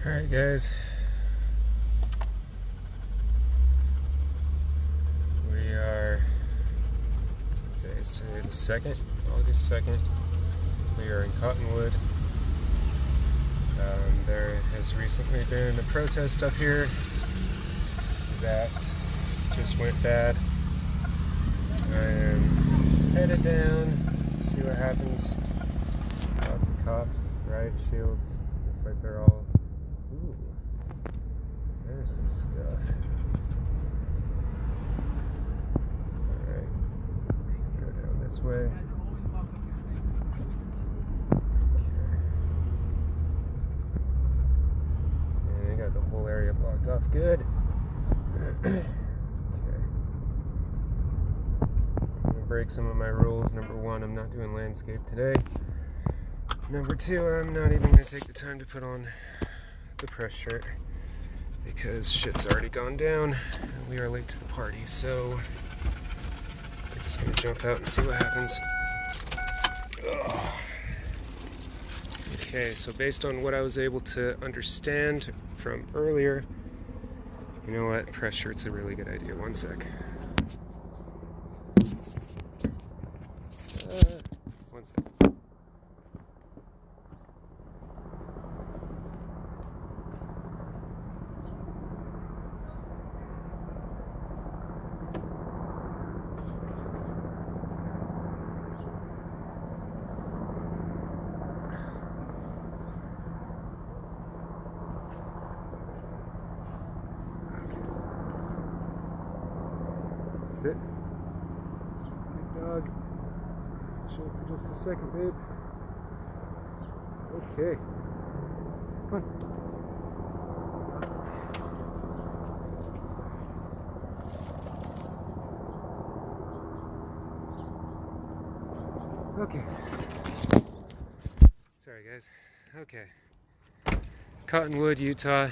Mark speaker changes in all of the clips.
Speaker 1: Alright guys, we are, today's the 2nd, August 2nd, we are in Cottonwood. There has recently been a protest up here that just went bad. I am headed down to see what happens. Lots of cops, riot shields, looks like they're all, ooh, there's some stuff. Alright, go down this way. And I got the whole area blocked off good. Okay. I'm gonna break some of my rules. Number one, I'm not doing landscape today. Number two, I'm not even gonna take the time to put on the press shirt because shit's already gone down and we are late to the party, so I'm just gonna jump out and see what happens. Ugh. Okay, so based on what I was able to understand from earlier, you know what, press shirt's a really good idea. One sec. One sec. Sit. Good dog. Chill for just a second, babe. Okay. Come on. Okay. Sorry, guys. Okay. Cottonwood, Utah.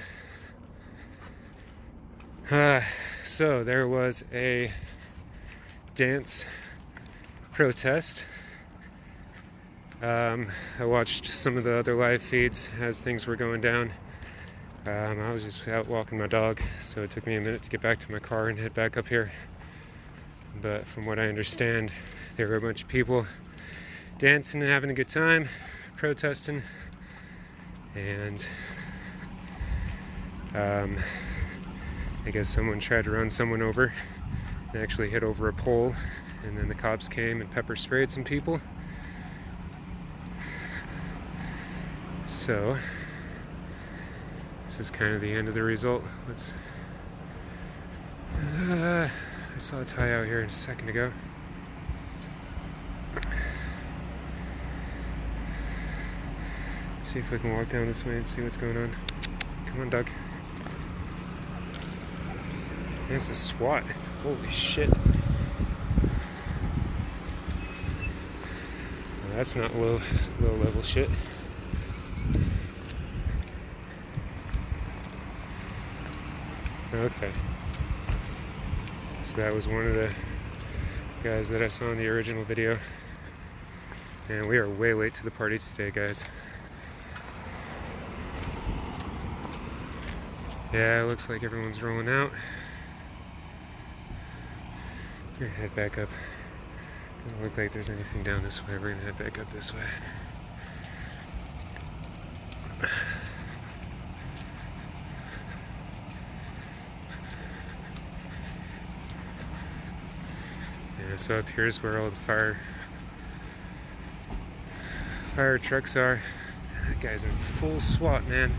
Speaker 1: So there was a dance protest. I watched some of the other live feeds as things were going down. I was just out walking my dog, so it took me a minute to get back to my car and head back up here. But from what I understand, there were a bunch of people dancing and having a good time, protesting, and I guess someone tried to run someone over and actually hit over a pole, and then the cops came and pepper sprayed some people. So this is kind of the end of the result. Let's I saw a tie out here a second ago. Let's see if I can walk down this way and see what's going on. Come on, Doug. There's a SWAT. Holy shit. Well, that's not low level shit. Okay. So that was one of the guys that I saw in the original video. And we are way late to the party today, guys. Yeah, it looks like everyone's rolling out. We're gonna head back up. Doesn't look like there's anything down this way. We're gonna head back up this way. Yeah, so up here is where all the fire trucks are. That guy's in full SWAT, man.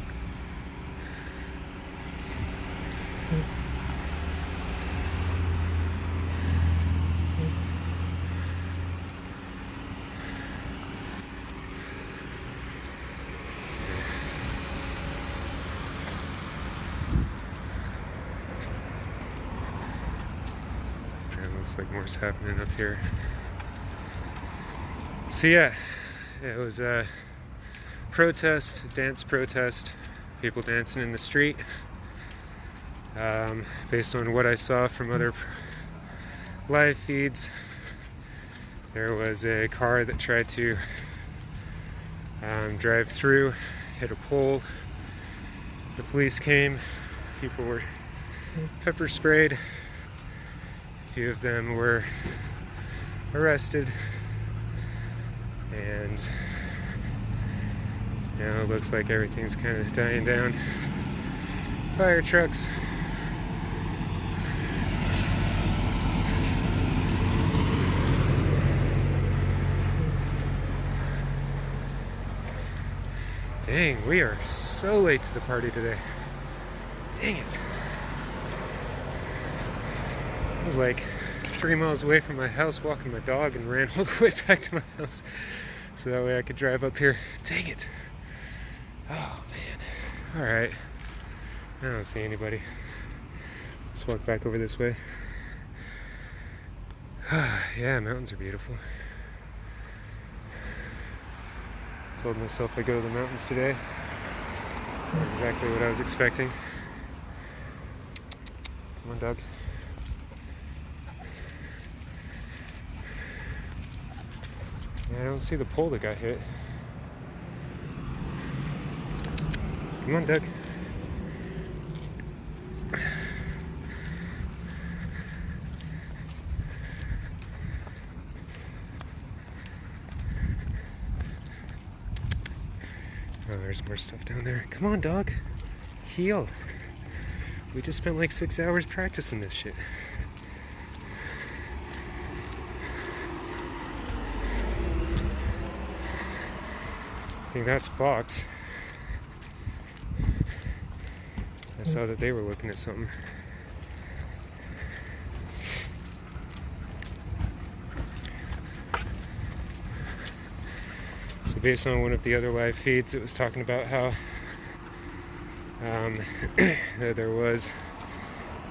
Speaker 1: Looks like more's happening up here. So yeah, it was a protest, dance protest, people dancing in the street. Based on what I saw from other live feeds, there was a car that tried to drive through, hit a pole, The police came, people were pepper sprayed, a few of them were arrested, and now it looks like everything's kind of dying down. Fire trucks. Dang, we are so late to the party today. Dang it. I was like 3 miles away from my house walking my dog and ran all the way back to my house so that way I could drive up here. Dang it. Oh man. Alright. I don't see anybody. Let's walk back over this way. Yeah, mountains are beautiful. Told myself I'd go to the mountains today. Not exactly what I was expecting. Come on, dog. Yeah, I don't see the pole that got hit. Come on, Doug. Oh, there's more stuff down there. Come on, dog. Heel. We just spent like 6 hours practicing this shit. I think that's Fox. I saw that they were looking at something. So based on one of the other live feeds, it was talking about how there was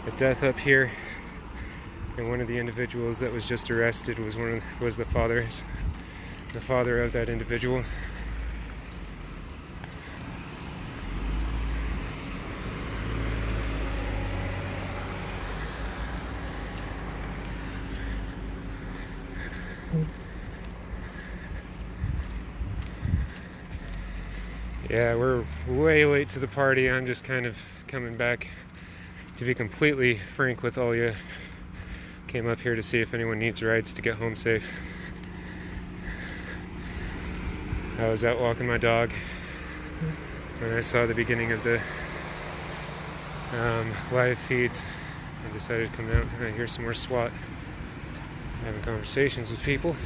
Speaker 1: a death up here, and one of the individuals that was just arrested was the father of that individual. Yeah, we're way late to the party. I'm just kind of coming back to be completely frank with all you. Came up here to see if anyone needs rides to get home safe. I was out walking my dog when I saw the beginning of the live feeds. I decided to come out and I hear some more SWAT having conversations with people.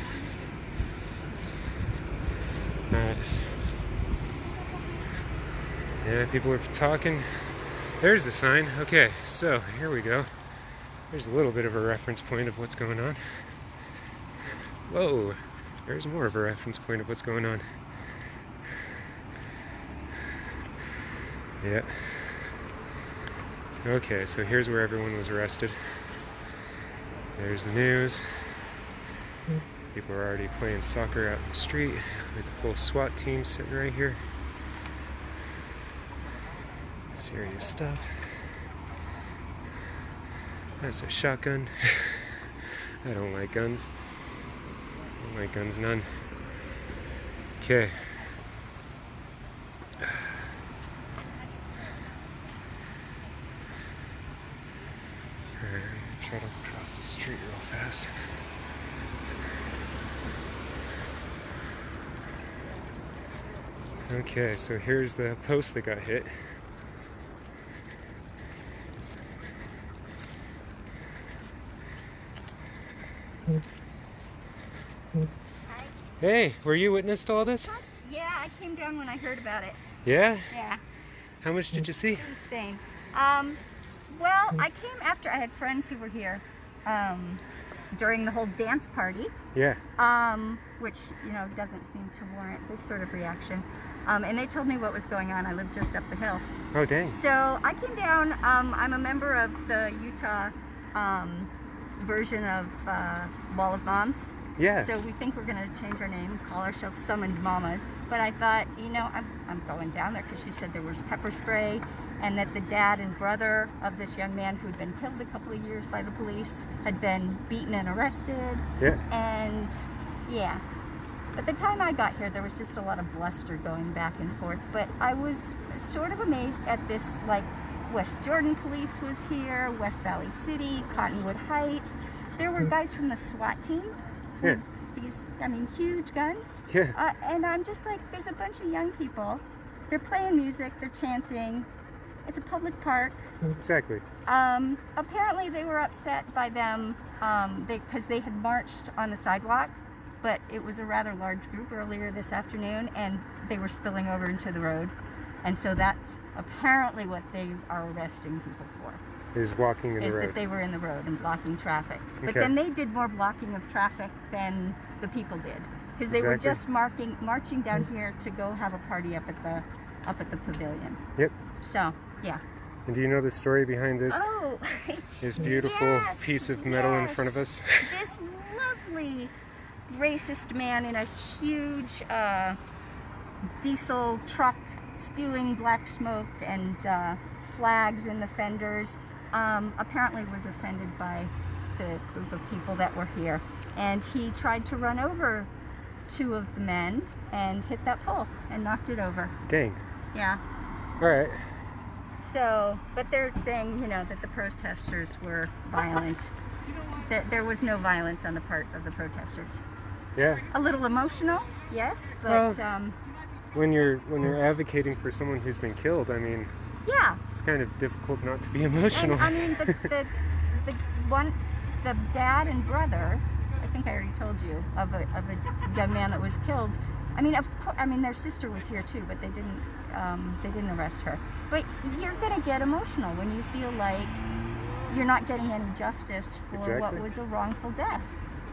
Speaker 1: Yeah, people are talking. There's the sign. Okay, so here we go. There's a little bit of a reference point of what's going on. Whoa, there's more of a reference point of what's going on. Yeah. Okay, so here's where everyone was arrested. There's the news. People are already playing soccer out in the street with the full SWAT team sitting right here. Serious stuff. That's a shotgun. I don't like guns. I don't like guns none. Okay. Alright, try to cross the street real fast. Okay, so here's the post that got hit.
Speaker 2: Hi.
Speaker 1: Hey, were you witness to all this?
Speaker 2: Yeah, I came down when I heard about it.
Speaker 1: Yeah?
Speaker 2: Yeah.
Speaker 1: How much did you see?
Speaker 2: Insane. Well, I came after I had friends who were here during the whole dance party.
Speaker 1: Yeah.
Speaker 2: Which, you know, doesn't seem to warrant this sort of reaction. And they told me what was going on. I live just up the hill.
Speaker 1: Oh, dang.
Speaker 2: So I came down. I'm a member of the Utah version of Wall of Moms.
Speaker 1: Yeah.
Speaker 2: So we think we're going to change our name, call ourselves Summoned Mamas. But I thought, you know, I'm going down there because she said there was pepper spray and that the dad and brother of this young man who'd been killed a couple of years by the police had been beaten and arrested.
Speaker 1: Yeah.
Speaker 2: And yeah. At the time I got here, there was just a lot of bluster going back and forth. But I was sort of amazed at this, like, West Jordan police was here, West Valley City, Cottonwood Heights. There were guys from the SWAT team.
Speaker 1: Yeah.
Speaker 2: These, I mean, huge guns.
Speaker 1: Yeah.
Speaker 2: And I'm just like, there's a bunch of young people. They're playing music, they're chanting. It's a public park.
Speaker 1: Exactly.
Speaker 2: Apparently they were upset by them because they had marched on the sidewalk, but it was a rather large group earlier this afternoon, and they were spilling over into the road. And so that's apparently what they are arresting people for.
Speaker 1: Is walking in the road.
Speaker 2: Is that they were in the road and blocking traffic. But
Speaker 1: Okay.
Speaker 2: then they did more blocking of traffic than the people did, because they were just marching down here to go have a party up at the pavilion.
Speaker 1: Yep.
Speaker 2: So, yeah.
Speaker 1: And do you know the story behind this?
Speaker 2: Oh,
Speaker 1: This beautiful
Speaker 2: yes,
Speaker 1: piece of metal in front of us?
Speaker 2: This lovely racist man in a huge diesel truck spewing black smoke and flags in the fenders apparently was offended by the group of people that were here. And he tried to run over two of the men and hit that pole and knocked it over.
Speaker 1: Dang.
Speaker 2: Yeah.
Speaker 1: All right.
Speaker 2: So, but they're saying, you know, that the protesters were violent. There was no violence on the part of the protesters.
Speaker 1: Yeah.
Speaker 2: A little emotional, yes, but
Speaker 1: Well, when you're advocating for someone who's been killed, I mean,
Speaker 2: yeah.
Speaker 1: it's kind of difficult not to be emotional.
Speaker 2: And, I mean, the dad and brother, I think I already told you, of a young man that was killed. I mean, of course, I mean, their sister was here too, but they didn't arrest her. But you're gonna get emotional when you feel like you're not getting any justice for what was a wrongful death.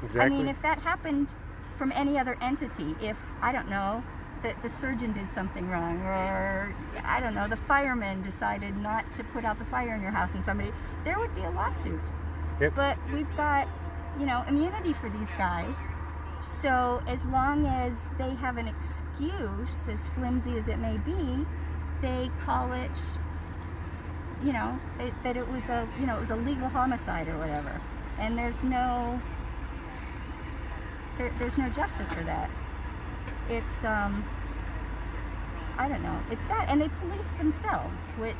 Speaker 1: Exactly.
Speaker 2: I mean, if that happened from any other entity, if, I don't know, the surgeon did something wrong, or, I don't know, the fireman decided not to put out the fire in your house and somebody, there would be a lawsuit.
Speaker 1: Yep.
Speaker 2: But we've got, you know, immunity for these guys. So as long as they have an excuse, as flimsy as it may be, they call it, you know, that it was a, you know, it was a legal homicide or whatever. And there's no justice for that. It's, I don't know, it's sad. And they police themselves, which,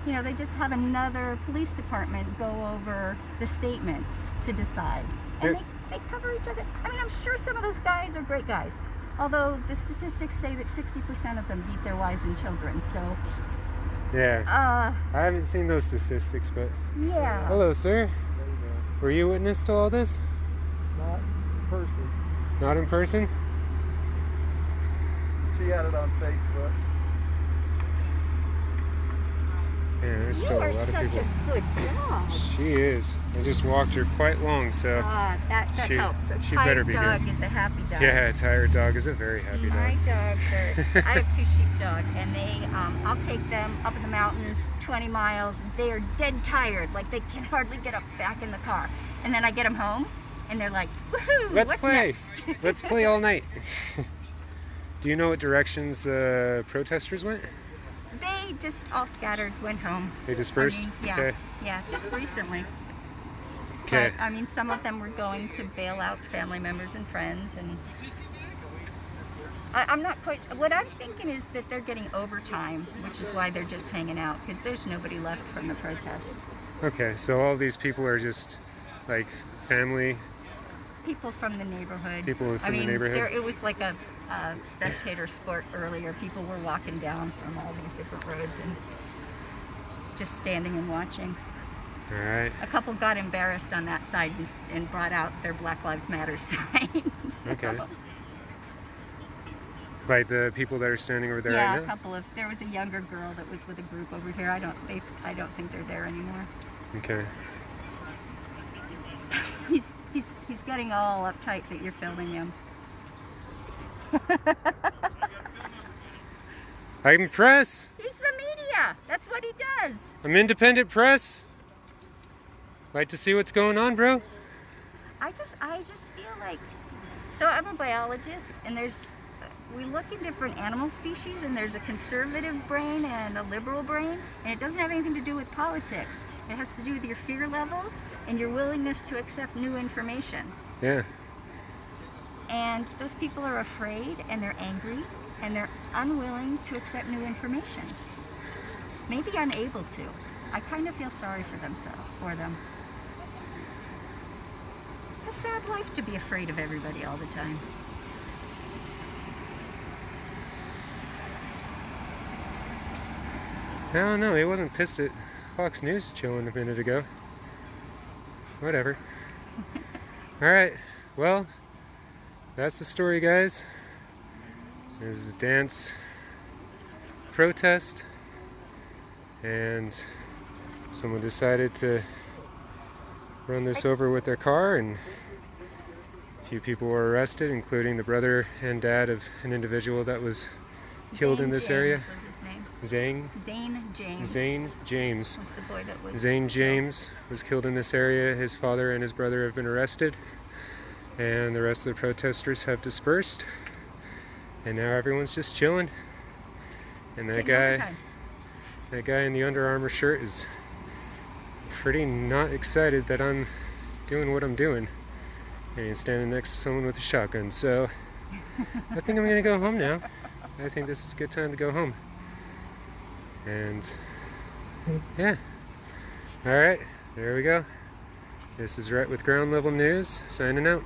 Speaker 2: you know, they just have another police department go over the statements to decide. And they cover each other. I mean, I'm sure some of those guys are great guys. Although the statistics say that 60% of them beat their wives and children, so...
Speaker 1: Yeah. I haven't seen those statistics, but...
Speaker 2: Yeah.
Speaker 1: Hello, sir. Were you witness to all this?
Speaker 3: Not in person.
Speaker 1: Not in person?
Speaker 3: She had it on Facebook.
Speaker 1: Yeah, there's still a lot of people.
Speaker 2: You are such a good dog.
Speaker 1: She is. I just walked her quite long, so...
Speaker 2: that helps. A
Speaker 1: she better be
Speaker 2: tired
Speaker 1: good.
Speaker 2: dog is a happy dog.
Speaker 1: Yeah, a tired dog is a very happy
Speaker 2: My
Speaker 1: dog.
Speaker 2: dogs are... I have 2 sheepdogs, and they, I'll take them up in the mountains, 20 miles. They are dead tired. Like, they can hardly get up back in the car. And then I get them home, and they're like, woohoo,
Speaker 1: Let's
Speaker 2: what's
Speaker 1: play.
Speaker 2: next?
Speaker 1: Let's play all night. Do you know what directions the protesters went?
Speaker 2: They just all scattered, went home.
Speaker 1: They dispersed?
Speaker 2: I mean, yeah,
Speaker 1: Okay.
Speaker 2: yeah, just recently.
Speaker 1: Okay.
Speaker 2: But, I mean, some of them were going to bail out family members and friends, and I'm not quite, what I'm thinking is that they're getting overtime, which is why they're just hanging out, because there's nobody left from the protest.
Speaker 1: Okay, so all these people are just, like, family?
Speaker 2: People from the neighborhood.
Speaker 1: People from the neighborhood?
Speaker 2: It was like a spectator sport earlier. People were walking down from all these different roads and just standing and watching.
Speaker 1: All right.
Speaker 2: A couple got embarrassed on that side and brought out their Black Lives Matter sign.
Speaker 1: Okay. Like the people that are standing over there
Speaker 2: Yeah,
Speaker 1: right
Speaker 2: a
Speaker 1: now?
Speaker 2: couple of. There was a younger girl that was with a group over here. I don't think they're there anymore.
Speaker 1: Okay.
Speaker 2: He's getting all uptight that you're filming him.
Speaker 1: I'm press.
Speaker 2: He's the media. That's what he does.
Speaker 1: I'm independent press. Like to see what's going on, bro?
Speaker 2: I just feel like, so I'm a biologist, and we look at different animal species, and there's a conservative brain and a liberal brain, and it doesn't have anything to do with politics. It has to do with your fear level and your willingness to accept new information.
Speaker 1: Yeah.
Speaker 2: And those people are afraid, and they're angry, and they're unwilling to accept new information. Maybe unable to. I kind of feel sorry for them. It's a sad life to be afraid of everybody all the time.
Speaker 1: I don't know, he wasn't pissed at Fox News chilling a minute ago. Whatever. Alright, well, that's the story, guys. There's a dance protest, and someone decided to run this over with their car, and a few people were arrested, including the brother and dad of an individual that was killed in this area.
Speaker 2: Was his name?
Speaker 1: Zane
Speaker 2: James.
Speaker 1: Zane James.
Speaker 2: Was the boy that was
Speaker 1: Zane James was killed in this area. His father and his brother have been arrested, and the rest of the protesters have dispersed, and now everyone's just chilling. And that guy in the Under Armour shirt is pretty not excited that I'm doing what I'm doing, and he's standing next to someone with a shotgun. So I think I'm gonna go home now. I think this is a good time to go home. And yeah, all right, there we go. This is Rhett with Ground Level News, signing out.